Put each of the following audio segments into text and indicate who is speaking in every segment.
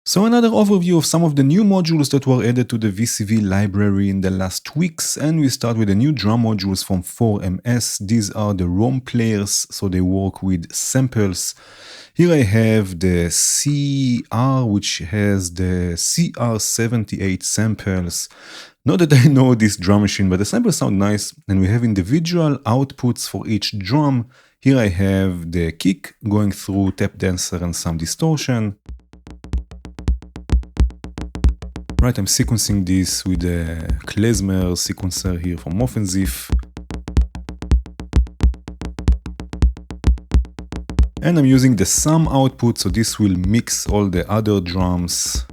Speaker 1: So another overview of some of the new modules that were added to the VCV library in the last weeks, and we start with the new drum modules from 4MS. These are the ROM players, so they work with samples. Here I have the CR, which has the CR78 samples. Not that I know this drum machine, but the samples sound nice, and we have individual outputs for each drum. Here I have the kick going through tap dancer and some distortion. Right, I'm sequencing this with a klezmer sequencer here from Offensive. And I'm using the sum output, so this will mix all the other drums.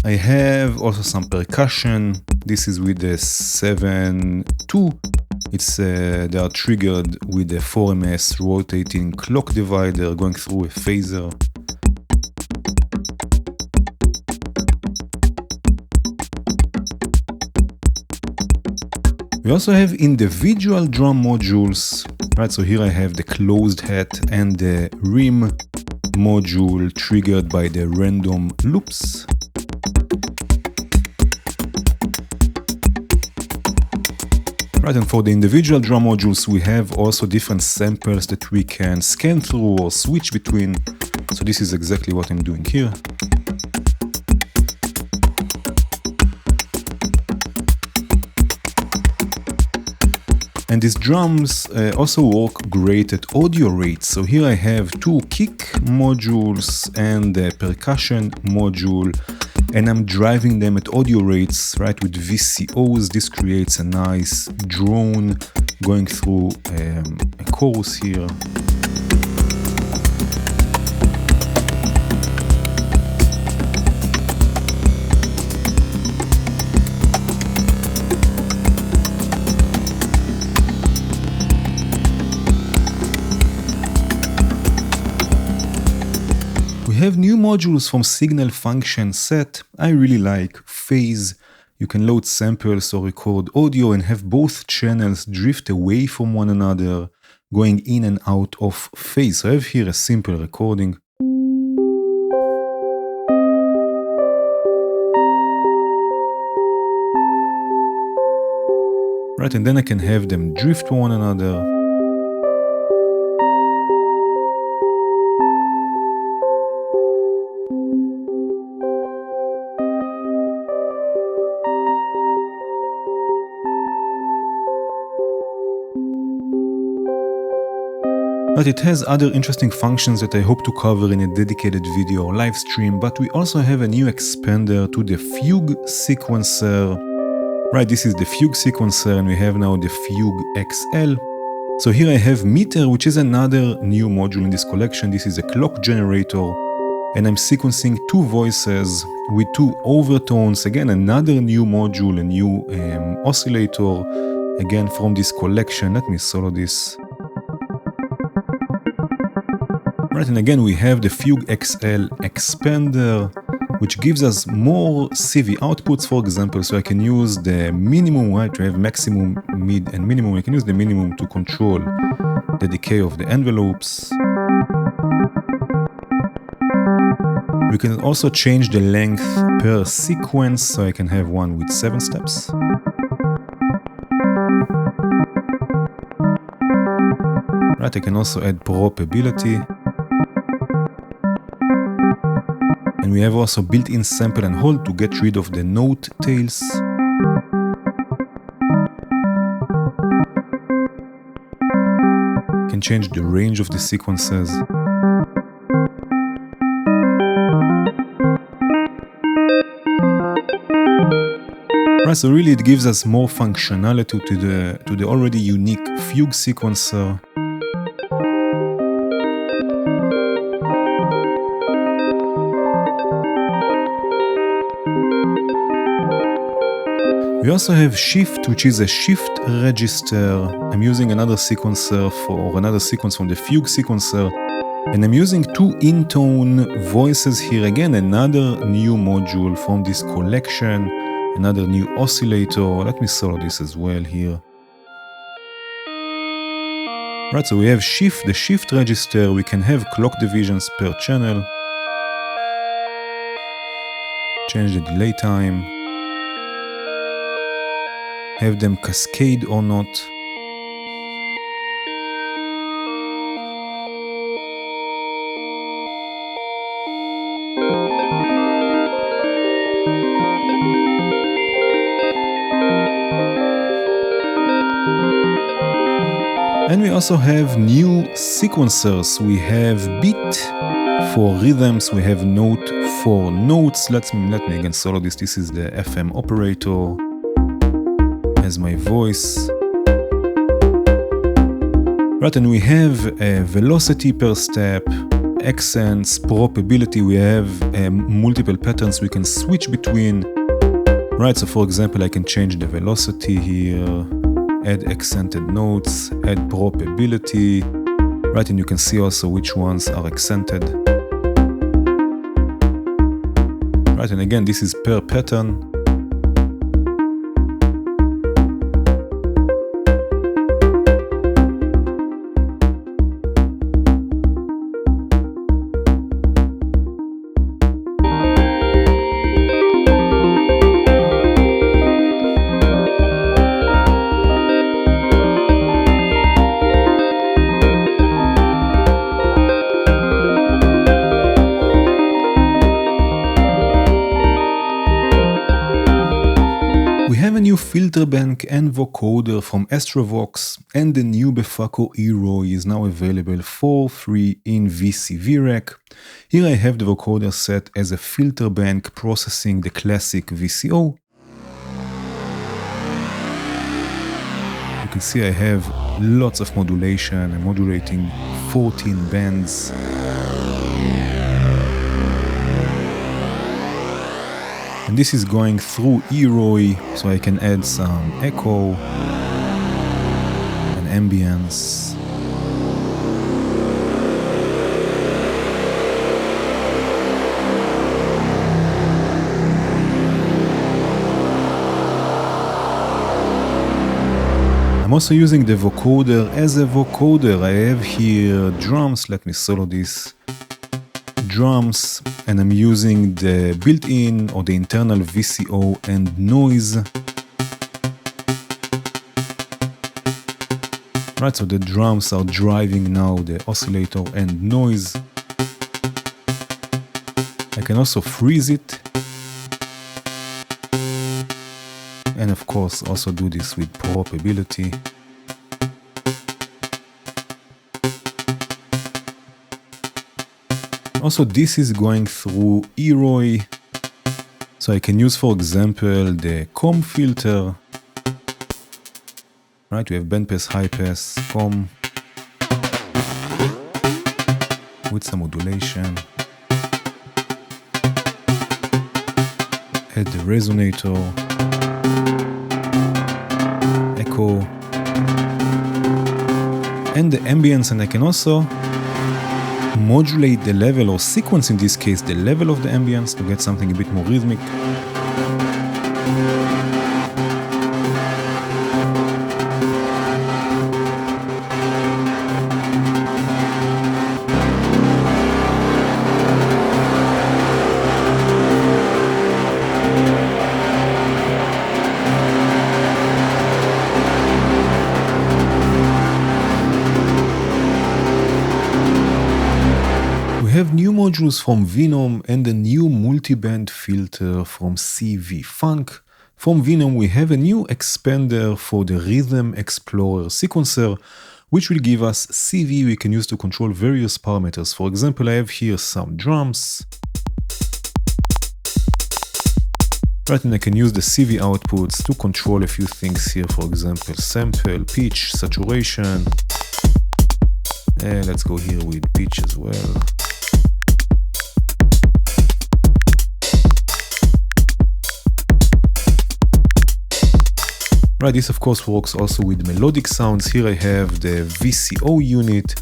Speaker 1: I have also some percussion. This is with the 7-2. They are triggered with the 4MS rotating clock divider going through a phaser. We also have individual drum modules, right? So here I have the closed hat and the rim module triggered by the random loops. Right, and for the individual drum modules, we have also different samples that we can scan through or switch between. So this is exactly what I'm doing here. And these drums also work great at audio rates. So here I have two kick modules and a percussion module, and I'm driving them at audio rates, right, with VCOs. This creates a nice drone going through a chorus here. We have new modules from Signal Function Set. I really like phase. You can load samples or record audio and have both channels drift away from one another, going in and out of phase. So I have here a simple recording. Right, and then I can have them drift to one another. But it has other interesting functions that I hope to cover in a dedicated video or live stream, but we also have a new expander to the Fugue sequencer. Right, this is the Fugue sequencer, and we have now the Fugue XL. So here I have Meter, which is another new module in this collection. This is a clock generator, and I'm sequencing two voices with two overtones. Again, another new module, a new oscillator, again from this collection. Let me solo this. Right, and again we have the Fugue XL expander, which gives us more CV outputs, for example, so I can use the minimum, right, to have maximum, mid, and minimum. I can use the minimum to control the decay of the envelopes. We can also change the length per sequence, so I can have one with 7 steps. Right, I can also add probability. And we have also built-in sample and hold to get rid of the note tails. Can change the range of the sequences. Right, so really it gives us more functionality to the already unique Fugue sequencer. We also have Shift, which is a shift register. I'm using another sequencer another sequence from the Fugue sequencer, and I'm using two in-tone voices here. Again, another new module from this collection, another new oscillator. Let me solo this as well here. Right, so we have the shift register, we can have clock divisions per channel, change the delay time, have them cascade or not. And we also have new sequencers. We have beat for rhythms, we have note for notes. Let me again solo this. This is the FM operator as my voice. Right, and we have a velocity per step, accents, probability. We have multiple patterns we can switch between. Right, so for example, I can change the velocity here, add accented notes, add probability, right, and you can see also which ones are accented. Right, and again, this is per pattern. Filter bank and vocoder from Astravox, and the new Befaco Iroi is now available for free in VCV Rack. Here I have the vocoder set as a filter bank processing the classic VCO. You can see I have lots of modulation. I'm modulating 14 bands. And this is going through Iroi, so I can add some echo and ambience. I'm also using the vocoder as a vocoder. I have here drums. Let me solo this. Drums, and I'm using the built-in or the internal VCO and noise. Right, so the drums are driving now the oscillator and noise. I can also freeze it. And of course also do this with probability. Also, this is going through Iroi, so I can use, for example, the comb filter. Right, we have bandpass, high pass, comb with some modulation. Add the resonator, echo, and the ambience, and I can also modulate the level, or sequence in this case, the level of the ambience to get something a bit more rhythmic. We have new modules from Venom and a new multiband filter from CV Funk. From Venom we have a new expander for the Rhythm Explorer sequencer, which will give us CV we can use to control various parameters. For example, I have here some drums. Right, and I can use the CV outputs to control a few things here, for example, sample, pitch, saturation. And let's go here with pitch as well. Right, this of course works also with melodic sounds. Here I have the VCO unit.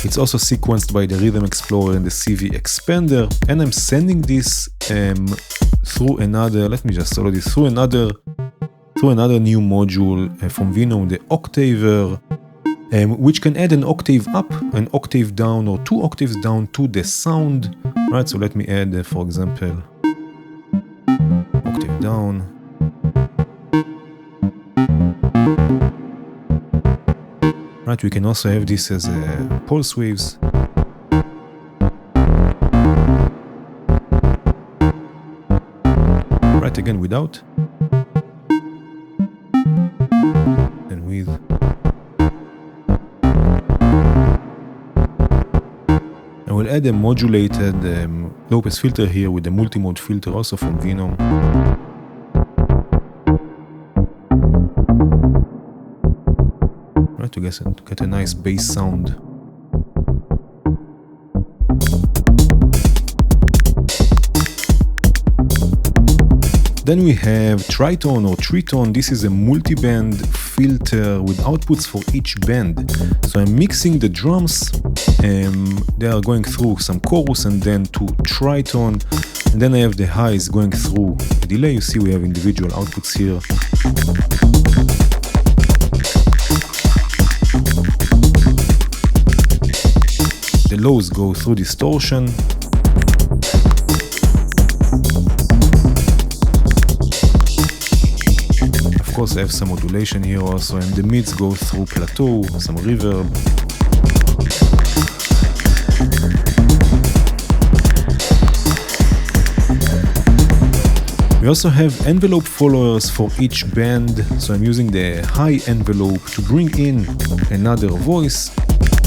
Speaker 1: It's also sequenced by the Rhythm Explorer and the CV expander, and I'm sending this through another, let me just solo this, through another new module from Venom, the Octaver. which can add an octave up, an octave down, or 2 octaves down to the sound. Right, so let me add, for example, octave down. Right, we can also have this as pulse waves. Right, again without. And with. I will add a modulated low-pass filter here with a multi-mode filter also from Venom. Right, to get a nice bass sound. Then we have Triton or Triton. This is a multi-band filter with outputs for each band. So I'm mixing the drums, they are going through some chorus and then to Triton, and then I have the highs going through the delay. You see we have individual outputs here. The lows go through distortion. Of course I have some modulation here also, and the mids go through plateau, some reverb. We also have envelope followers for each band, so I'm using the high envelope to bring in another voice.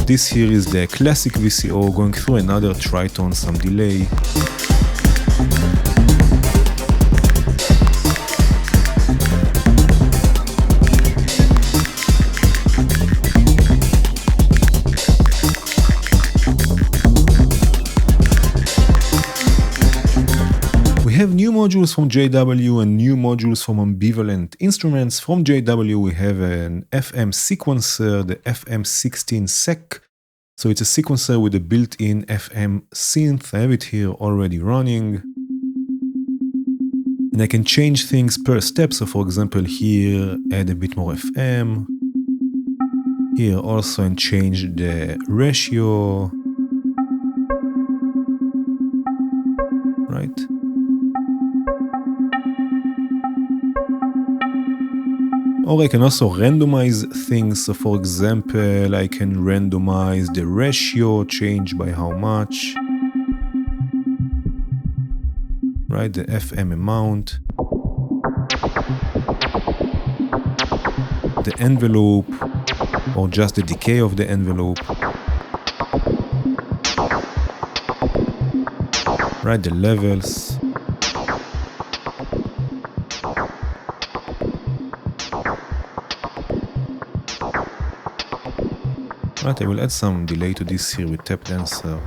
Speaker 1: This here is the classic VCO going through another Triton, some delay. We have new modules from JW and new modules from Ambivalent. Instruments from JW, we have an FM sequencer, the FM16 Sec. So it's a sequencer with a built-in FM synth. I have it here already running. And I can change things per step. So for example, here add a bit more FM. Here also, and change the ratio. Right. Or I can also randomize things. So for example, I can randomize the ratio, change by how much. Right, the FM amount. The envelope, or just the decay of the envelope. Right, the levels. Right, I will add some delay to this here with Tap Dancer.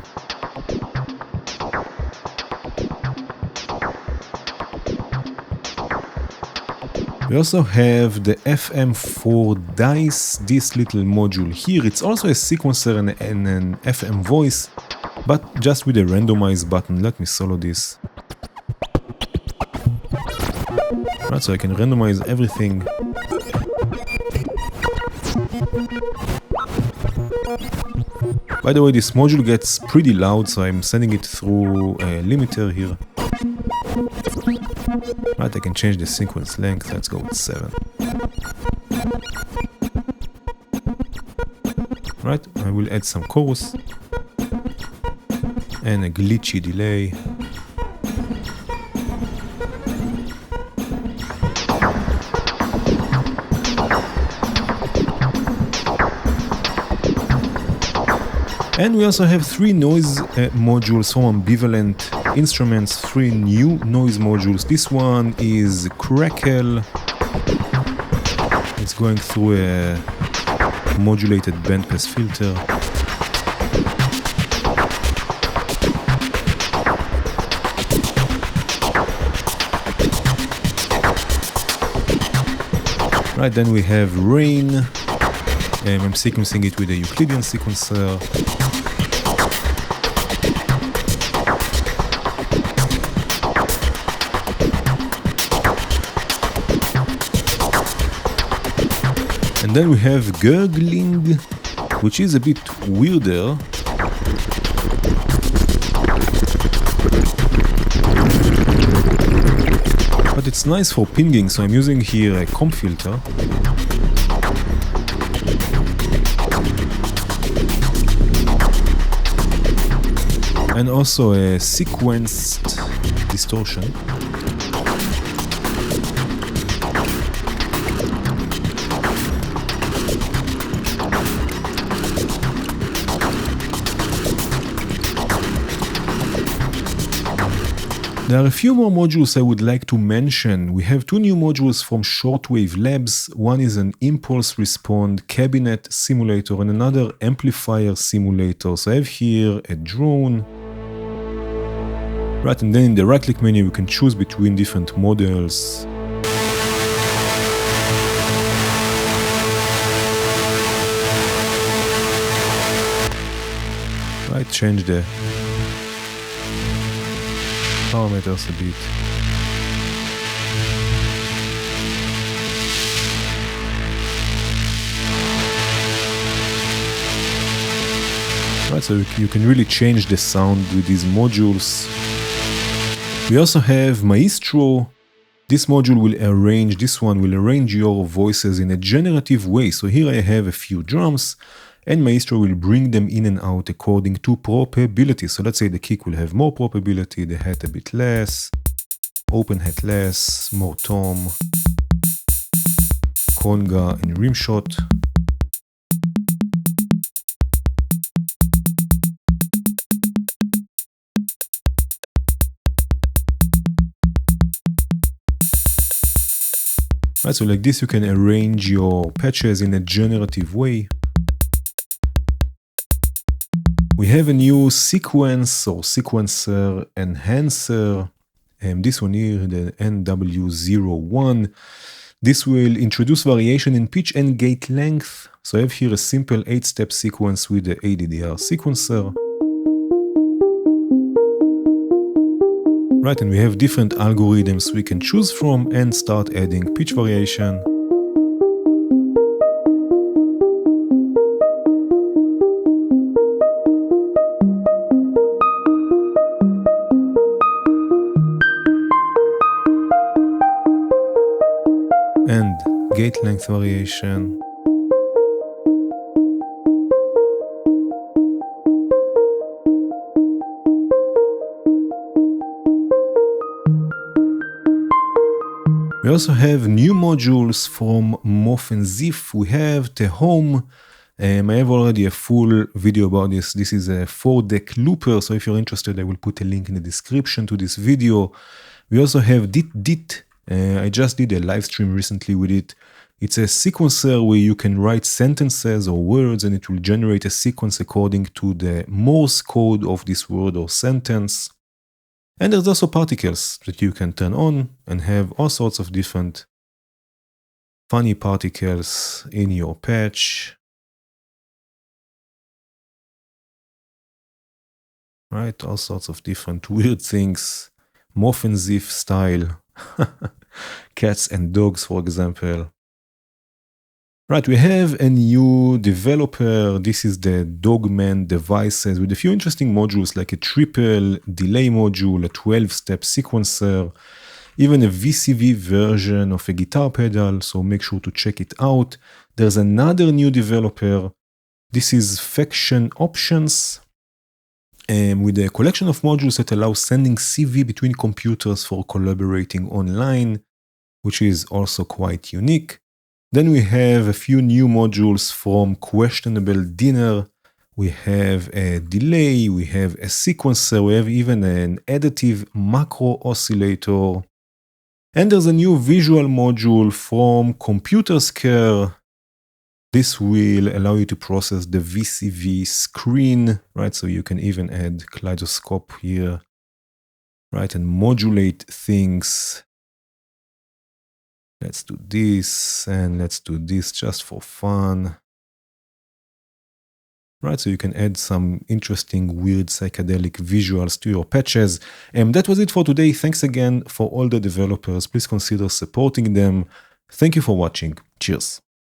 Speaker 1: We also have the FM4 dice, this little module here. It's also a sequencer and an FM voice, but just with a randomize button. Let me solo this. Right, so I can randomize everything. By the way, this module gets pretty loud, so I'm sending it through a limiter here. Right, I can change the sequence length. Let's go with 7. Right, I will add some chorus and a glitchy delay. And we also have 3 noise modules from Ambivalent Instruments, 3 new noise modules. This one is Crackle. It's going through a modulated bandpass filter. Right, then we have Rain. I'm sequencing it with a Euclidean sequencer. And then we have Gurgling. which is a bit weirder. But it's nice for pinging, so I'm using here a comp filter. And also a sequenced distortion. There are a few more modules I would like to mention. We have two new modules from Shortwave Labs. One is an impulse response cabinet simulator and another amplifier simulator. So I have here a drone. Right, and then in the right-click menu we can choose between different models. Right, change the parameters a bit. Right, so you can really change the sound with these modules. We also have Maestro. This module will arrange your voices in a generative way. So here I have a few drums, and Maestro will bring them in and out according to probability. So let's say the kick will have more probability, the hat a bit less, open hat less, more tom, conga and rim shot. Right, so like this you can arrange your patches in a generative way. We have a new sequence or sequencer enhancer, this one here, the NW01. This will introduce variation in pitch and gate length. So I have here a simple 8-step sequence with the ADDR sequencer. Right, and we have different algorithms we can choose from and start adding pitch variation. And gate length variation. We also have new modules from Mof and Ziff. We have the home. I have already a full video about this. This is a 4-deck looper, so if you're interested, I will put a link in the description to this video. We also have Dit. I just did a live stream recently with it. It's a sequencer where you can write sentences or words and it will generate a sequence according to the Morse code of this word or sentence. And there's also particles that you can turn on and have all sorts of different funny particles in your patch. Right, all sorts of different weird things. Mof and Ziff style. Cats and dogs, for example. Right, we have a new developer. This is the Dogman devices with a few interesting modules like a triple delay module, a 12-step sequencer, even a VCV version of a guitar pedal, so make sure to check it out. There's another new developer. This is Faction Options with a collection of modules that allow sending CV between computers for collaborating online, which is also quite unique. Then we have a few new modules from Questionable Dinner. We have a delay, we have a sequencer, we have even an additive macro oscillator. And there's a new visual module from Computer Scare. This will allow you to process the VCV screen, right? So you can even add kaleidoscope here, right? And modulate things. Let's do this and let's do this just for fun. Right, so you can add some interesting, weird, psychedelic visuals to your patches. And that was it for today. Thanks again for all the developers. Please consider supporting them. Thank you for watching. Cheers.